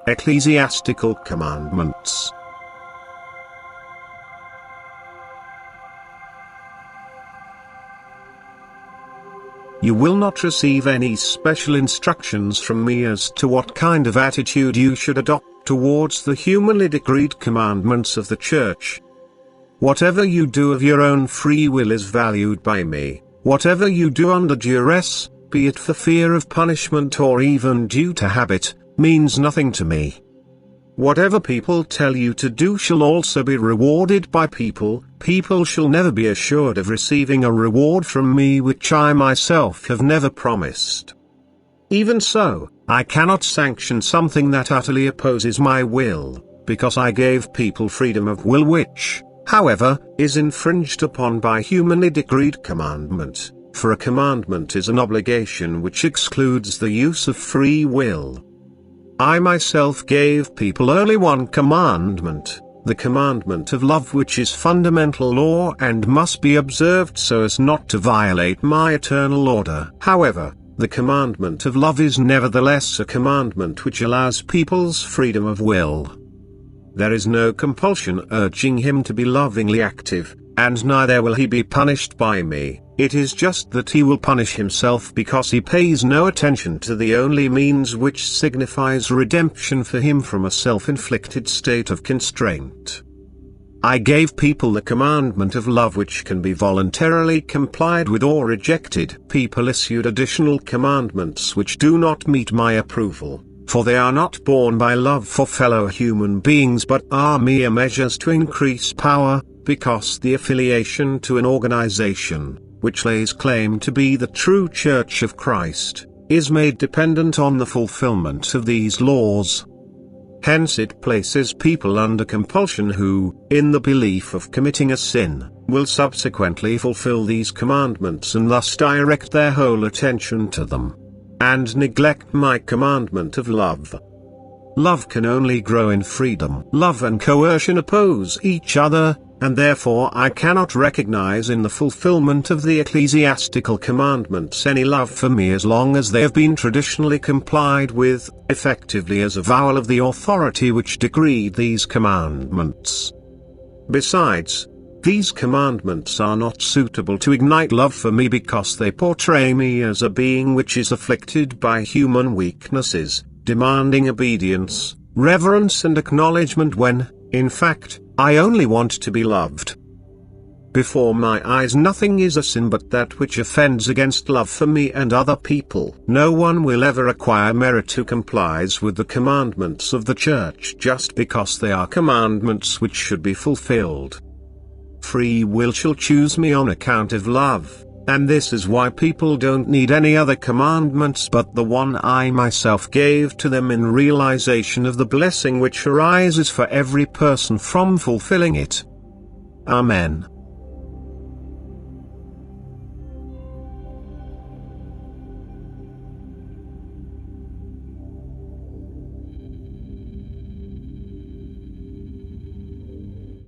Ecclesiastical Commandments. You will not receive any special instructions from me as to what kind of attitude you should adopt towards the humanly decreed commandments of the Church. Whatever you do of your own free will is valued by me. Whatever you do under duress, be it for fear of punishment or even due to habit, means nothing to me. Whatever people tell you to do shall also be rewarded by people. People shall never be assured of receiving a reward from me which I myself have never promised. Even so, I cannot sanction something that utterly opposes my will, because I gave people freedom of will which, however, is infringed upon by humanly decreed commandment, for a commandment is an obligation which excludes the use of free will. I myself gave people only one commandment, the commandment of love, which is fundamental law and must be observed so as not to violate my eternal order. However, the commandment of love is nevertheless a commandment which allows people's freedom of will. There is no compulsion urging him to be lovingly active, and neither will he be punished by me. It is just that he will punish himself because he pays no attention to the only means which signifies redemption for him from a self-inflicted state of constraint. I gave people the commandment of love which can be voluntarily complied with or rejected. People issued additional commandments which do not meet my approval, for they are not born by love for fellow human beings but are mere measures to increase power, because the affiliation to an organization, which lays claim to be the true Church of Christ, is made dependent on the fulfillment of these laws. Hence it places people under compulsion who, in the belief of committing a sin, will subsequently fulfill these commandments and thus direct their whole attention to them, and neglect my commandment of love. Love can only grow in freedom. Love and coercion oppose each other, and therefore I cannot recognize in the fulfillment of the ecclesiastical commandments any love for me as long as they have been traditionally complied with, effectively as avowal of the authority which decreed these commandments. Besides, these commandments are not suitable to ignite love for me because they portray me as a being which is afflicted by human weaknesses, demanding obedience, reverence and acknowledgement when, in fact, I only want to be loved. Before my eyes nothing is a sin but that which offends against love for me and other people. No one will ever acquire merit who complies with the commandments of the Church just because they are commandments which should be fulfilled. Free will shall choose me on account of love. And this is why people don't need any other commandments but the one I myself gave to them in realization of the blessing which arises for every person from fulfilling it. Amen.